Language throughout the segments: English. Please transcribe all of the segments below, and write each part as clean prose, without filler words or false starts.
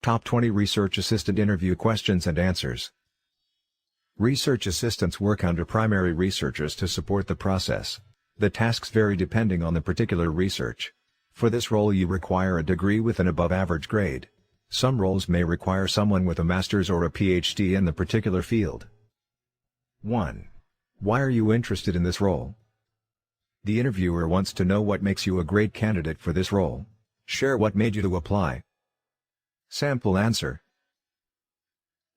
Top 20 Research Assistant Interview Questions and Answers. Research assistants work under primary researchers to support the process. The tasks vary depending on the particular research. For this role you require a degree with an above-average grade. Some roles may require someone with a master's or a PhD in the particular field. 1. Why are you interested in this role? The interviewer wants to know what makes you a great candidate for this role. Share what made you to apply. Sample answer.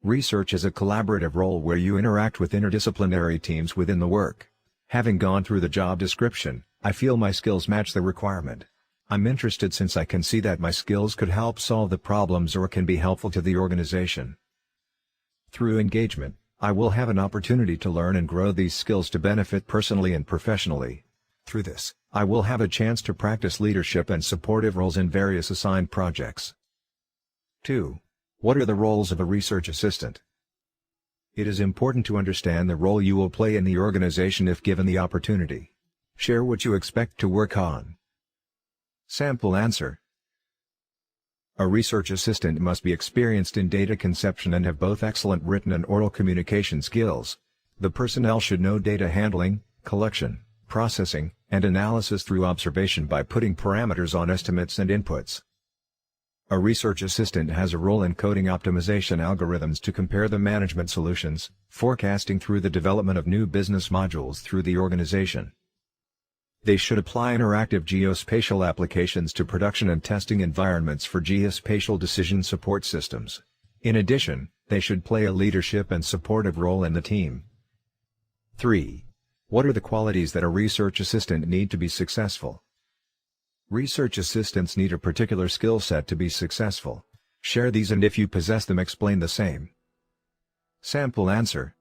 Research is a collaborative role where you interact with interdisciplinary teams within the work. Having gone through the job description, I feel my skills match the requirement. I'm interested since I can see that my skills could help solve the problems or can be helpful to the organization. Through engagement, I will have an opportunity to learn and grow these skills to benefit personally and professionally. Through this, I will have a chance to practice leadership and supportive roles in various assigned projects. 2. What are the roles of a research assistant? It is important to understand the role you will play in the organization if given the opportunity. Share what you expect to work on. Sample answer. A research assistant must be experienced in data conception and have both excellent written and oral communication skills. The personnel should know data handling, collection, processing, and analysis through observation by putting parameters on estimates and inputs. A research assistant has a role in coding optimization algorithms to compare the management solutions, forecasting through the development of new business modules through the organization. They should apply interactive geospatial applications to production and testing environments for geospatial decision support systems. In addition, they should play a leadership and supportive role in the team. 3. What are the qualities that a research assistant need to be successful? Research assistants need a particular skill set to be successful. Share these and if you possess them explain the same. Sample answer.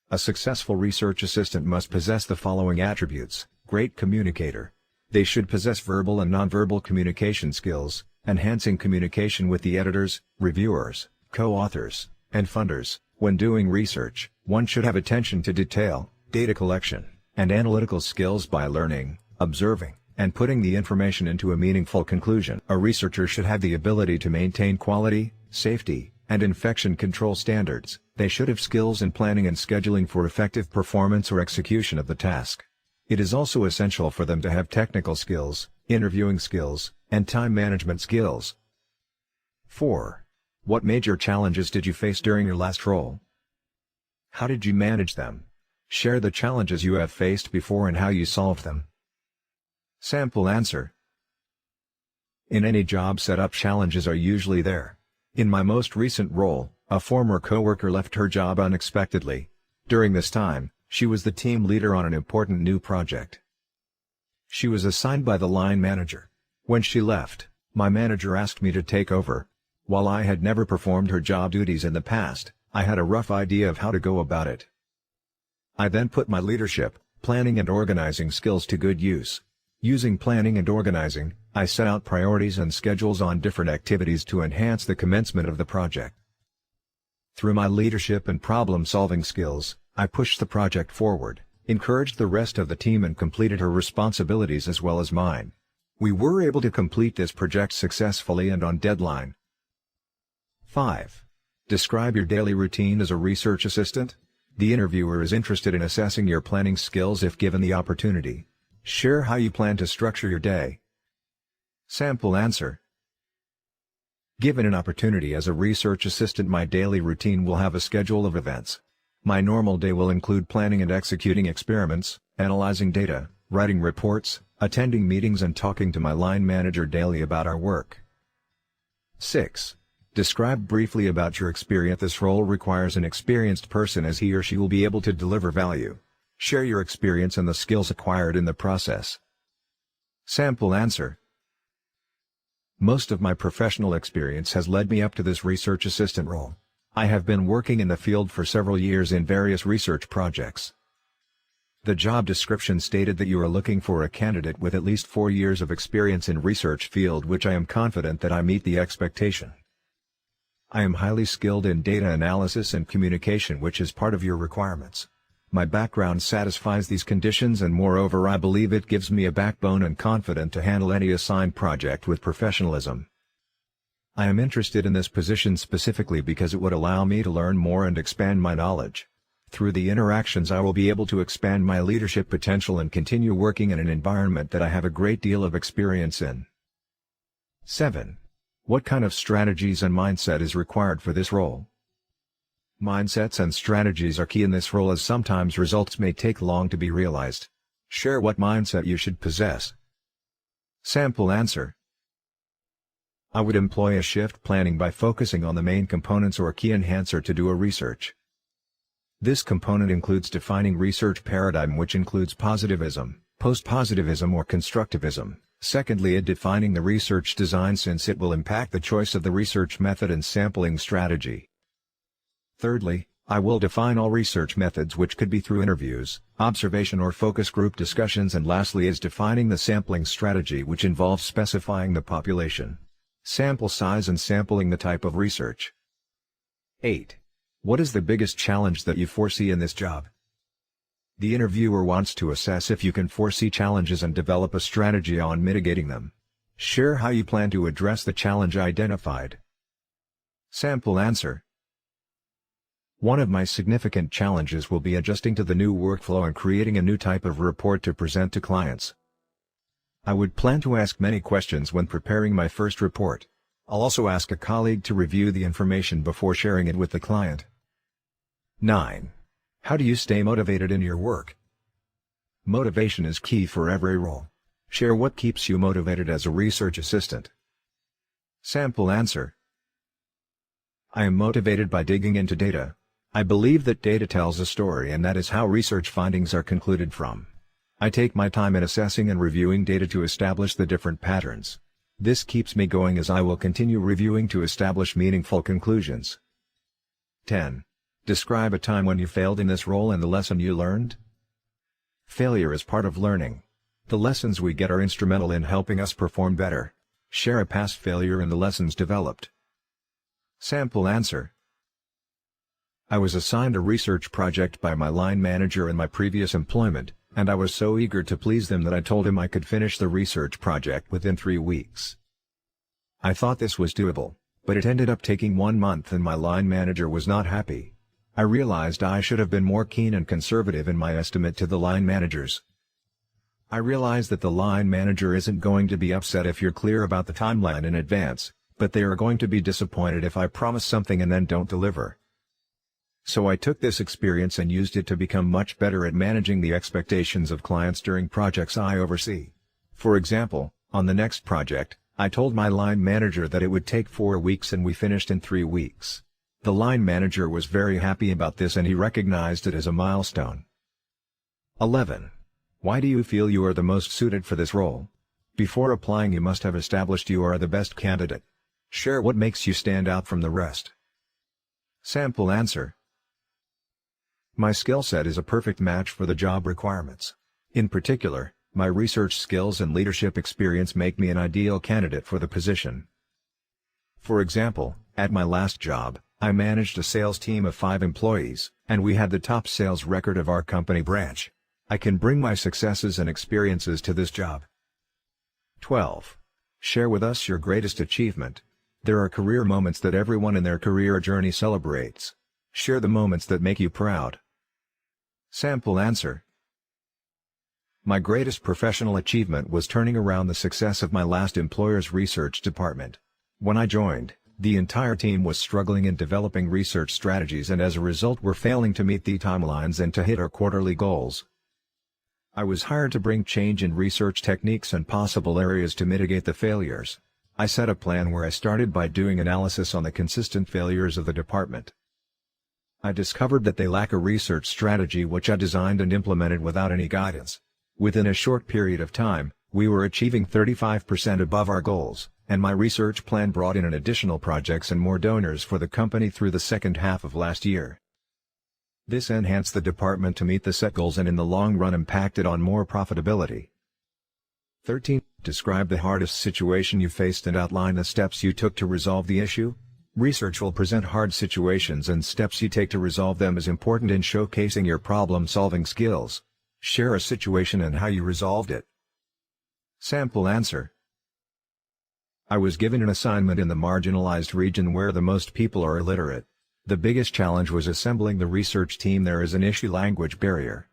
A successful research assistant must possess the following attributes: great communicator. They should possess verbal and nonverbal communication skills, enhancing communication with the editors, reviewers, co-authors, and funders. When doing research, one should have attention to detail, data collection, and analytical skills by learning, observing, and putting the information into a meaningful conclusion. A researcher should have the ability to maintain quality, safety, and infection control standards. They should have skills in planning and scheduling for effective performance or execution of the task. It is also essential for them to have technical skills, interviewing skills, and time management skills. 4. What major challenges did you face during your last role? How did you manage them? Share the challenges you have faced before and how you solved them. Sample answer. In any job setup, challenges are usually there. In my most recent role, a former coworker left her job unexpectedly. During this time, she was the team leader on an important new project. She was assigned by the line manager. When she left, my manager asked me to take over. While I had never performed her job duties in the past, I had a rough idea of how to go about it. I then put my leadership, planning and organizing skills to good use. Using planning and organizing, I set out priorities and schedules on different activities to enhance the commencement of the project. Through my leadership and problem-solving skills, I pushed the project forward, encouraged the rest of the team and completed her responsibilities as well as mine. We were able to complete this project successfully and on deadline. 5. Describe your daily routine as a research assistant. The interviewer is interested in assessing your planning skills if given the opportunity. Share how you plan to structure your day. Sample answer. Given an opportunity as a research assistant, my daily routine will have a schedule of events. My normal day will include planning and executing experiments, analyzing data, writing reports, attending meetings and talking to my line manager daily about our work. 6. Describe briefly about your experience. This role requires an experienced person as he or she will be able to deliver value. Share your experience and the skills acquired in the process. Sample answer. Most of my professional experience has led me up to this research assistant role. I have been working in the field for several years in various research projects. The job description stated that you are looking for a candidate with at least 4 years of experience in research field, which I am confident that I meet the expectation. I am highly skilled in data analysis and communication, which is part of your requirements. My background satisfies these conditions and moreover I believe it gives me a backbone and confidence to handle any assigned project with professionalism. I am interested in this position specifically because it would allow me to learn more and expand my knowledge. Through the interactions I will be able to expand my leadership potential and continue working in an environment that I have a great deal of experience in. 7. What kind of strategies and mindset is required for this role? Mindsets and strategies are key in this role as sometimes results may take long to be realized. Share what mindset you should possess. Sample answer. I would employ a shift planning by focusing on the main components or key enhancer to do a research. This component includes defining research paradigm, which includes positivism, post-positivism or constructivism. Secondly, defining the research design since it will impact the choice of the research method and sampling strategy. Thirdly, I will define all research methods, which could be through interviews, observation or focus group discussions, and lastly is defining the sampling strategy, which involves specifying the population, sample size and sampling the type of research. 8. What is the biggest challenge that you foresee in this job? The interviewer wants to assess if you can foresee challenges and develop a strategy on mitigating them. Share how you plan to address the challenge identified. Sample answer. One of my significant challenges will be adjusting to the new workflow and creating a new type of report to present to clients. I would plan to ask many questions when preparing my first report. I'll also ask a colleague to review the information before sharing it with the client. 9. How do you stay motivated in your work? Motivation is key for every role. Share what keeps you motivated as a research assistant. Sample answer. I am motivated by digging into data. I believe that data tells a story, and that is how research findings are concluded from. I take my time in assessing and reviewing data to establish the different patterns. This keeps me going as I will continue reviewing to establish meaningful conclusions. 10. Describe a time when you failed in this role and the lesson you learned. Failure is part of learning. The lessons we get are instrumental in helping us perform better. Share a past failure and the lessons developed. Sample answer. I was assigned a research project by my line manager in my previous employment, and I was so eager to please them that I told him I could finish the research project within 3 weeks. I thought this was doable, but it ended up taking 1 month and my line manager was not happy. I realized I should have been more keen and conservative in my estimate to the line managers. I realize that the line manager isn't going to be upset if you're clear about the timeline in advance, but they are going to be disappointed if I promise something and then don't deliver. So I took this experience and used it to become much better at managing the expectations of clients during projects I oversee. For example, on the next project, I told my line manager that it would take 4 weeks and we finished in 3 weeks. The line manager was very happy about this and he recognized it as a milestone. 11. Why do you feel you are the most suited for this role? Before applying, you must have established you are the best candidate. Share what makes you stand out from the rest. Sample answer. My skill set is a perfect match for the job requirements. In particular, my research skills and leadership experience make me an ideal candidate for the position. For example, at my last job, I managed a sales team of 5 employees, and we had the top sales record of our company branch. I can bring my successes and experiences to this job. 12. Share with us your greatest achievement. There are career moments that everyone in their career journey celebrates. Share the moments that make you proud. Sample answer. My greatest professional achievement was turning around the success of my last employer's research department. When I joined, the entire team was struggling in developing research strategies and as a result were failing to meet the timelines and to hit our quarterly goals. I was hired to bring change in research techniques and possible areas to mitigate the failures. I set a plan where I started by doing analysis on the consistent failures of the department. I discovered that they lack a research strategy, which I designed and implemented without any guidance. Within a short period of time, we were achieving 35% above our goals, and my research plan brought in an additional projects and more donors for the company through the second half of last year. This enhanced the department to meet the set goals and in the long run impacted on more profitability. 13. Describe the hardest situation you faced and outline the steps you took to resolve the issue. Research will present hard situations, and steps you take to resolve them is important in showcasing your problem-solving skills. Share a situation and how you resolved it. Sample answer. I was given an assignment in the marginalized region where the most people are illiterate. The biggest challenge was assembling the research team. There is an issue language barrier.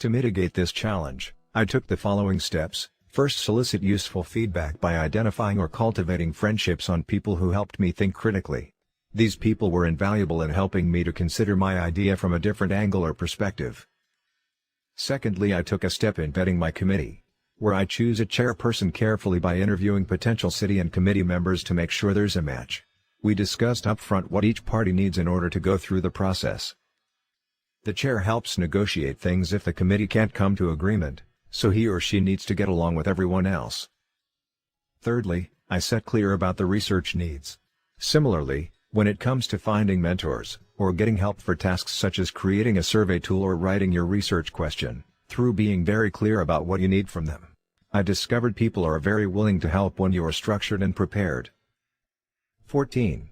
To mitigate this challenge, I took the following steps. First, solicit useful feedback by identifying or cultivating friendships on people who helped me think critically. These people were invaluable in helping me to consider my idea from a different angle or perspective. Secondly, I took a step in vetting my committee, where I choose a chairperson carefully by interviewing potential city and committee members to make sure there's a match. We discussed upfront what each party needs in order to go through the process. The chair helps negotiate things if the committee can't come to agreement, so he or she needs to get along with everyone else. Thirdly, I set clear about the research needs. Similarly, when it comes to finding mentors, or getting help for tasks such as creating a survey tool or writing your research question, through being very clear about what you need from them, I discovered people are very willing to help when you are structured and prepared. 14.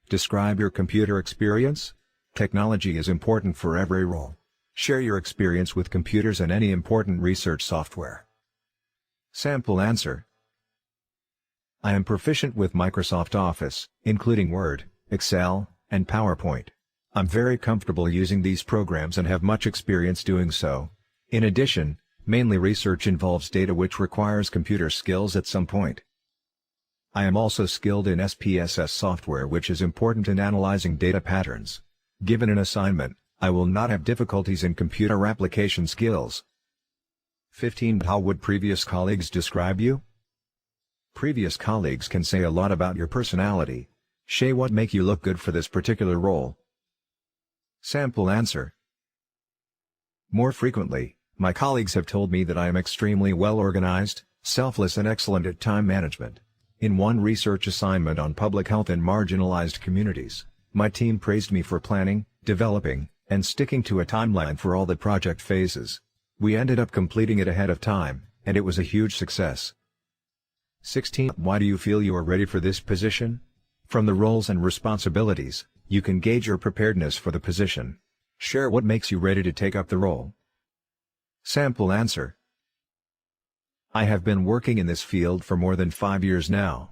Describe your computer experience. Technology is important for every role. Share your experience with computers and any important research software. Sample answer. I am proficient with Microsoft Office, including Word, Excel, and PowerPoint. I'm very comfortable using these programs and have much experience doing so. In addition, mainly research involves data which requires computer skills at some point. I am also skilled in SPSS software, which is important in analyzing data patterns. Given an assignment, I will not have difficulties in computer application skills. 15. How would previous colleagues describe you? Previous colleagues can say a lot about your personality. Say what make you look good for this particular role. Sample answer. More frequently, my colleagues have told me that I am extremely well organized, selfless and excellent at time management. In one research assignment on public health in marginalized communities, my team praised me for planning, developing, and sticking to a timeline for all the project phases. We ended up completing it ahead of time, and it was a huge success. 16. Why do you feel you are ready for this position? From the roles and responsibilities, you can gauge your preparedness for the position. Share what makes you ready to take up the role. Sample answer. I have been working in this field for more than 5 years now.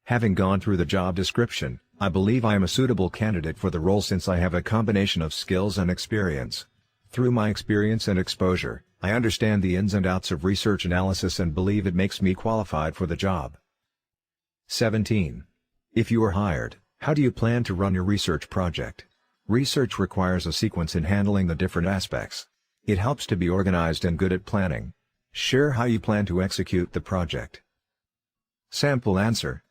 Having gone through the job description, I believe I am a suitable candidate for the role since I have a combination of skills and experience. Through my experience and exposure, I understand the ins and outs of research analysis and believe it makes me qualified for the job. 17. If you are hired, how do you plan to run your research project? Research requires a sequence in handling the different aspects. It helps to be organized and good at planning. Share how you plan to execute the project. Sample answer.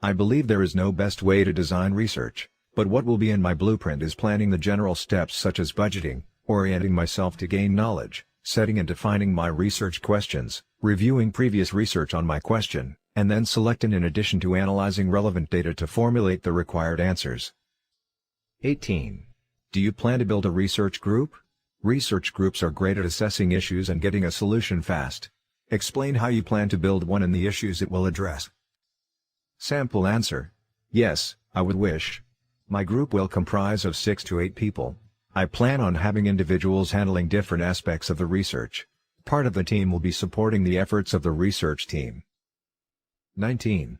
I believe there is no best way to design research, but what will be in my blueprint is planning the general steps such as budgeting, orienting myself to gain knowledge, setting and defining my research questions, reviewing previous research on my question, and then selecting in addition to analyzing relevant data to formulate the required answers. 18. Do you plan to build a research group? Research groups are great at assessing issues and getting a solution fast. Explain how you plan to build one and the issues it will address. Sample answer. Yes, I would wish. My group will comprise of 6 to 8 people. I plan on having individuals handling different aspects of the research. Part of the team will be supporting the efforts of the research team. 19.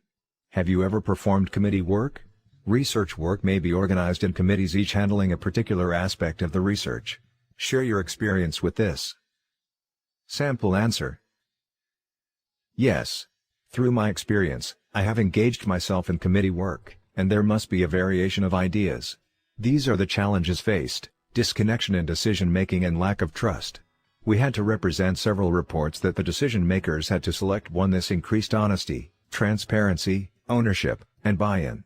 Have you ever performed committee work? Research work may be organized in committees, each handling a particular aspect of the research. Share your experience with this. Sample answer. Yes. Through my experience, I have engaged myself in committee work, and there must be a variation of ideas. These are the challenges faced: disconnection in decision-making and lack of trust. We had to represent several reports that the decision-makers had to select one. This increased honesty, transparency, ownership, and buy-in.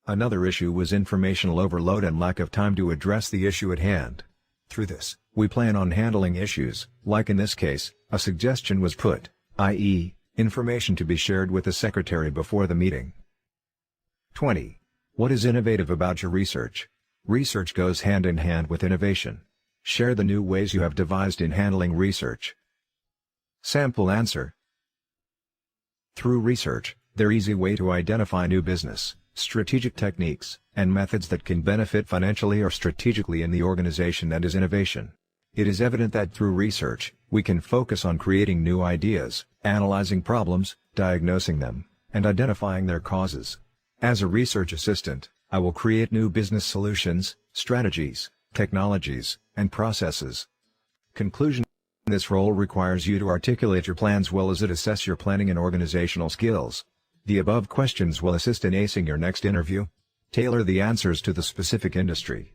Another issue was informational overload and lack of time to address the issue at hand. Through this, we plan on handling issues, like in this case, a suggestion was put, i.e., information to be shared with the secretary before the meeting. 20. What is innovative about your research? Research goes hand in hand with innovation. Share the new ways you have devised in handling research. Sample answer. Through research, there's an easy way to identify new business, strategic techniques, and methods that can benefit financially or strategically in the organization, and is innovation. It is evident that through research, we can focus on creating new ideas, analyzing problems, diagnosing them, and identifying their causes. As a research assistant, I will create new business solutions, strategies, technologies, and processes. Conclusion: this role requires you to articulate your plans well as it assess your planning and organizational skills. The above questions will assist in acing your next interview. Tailor the answers to the specific industry,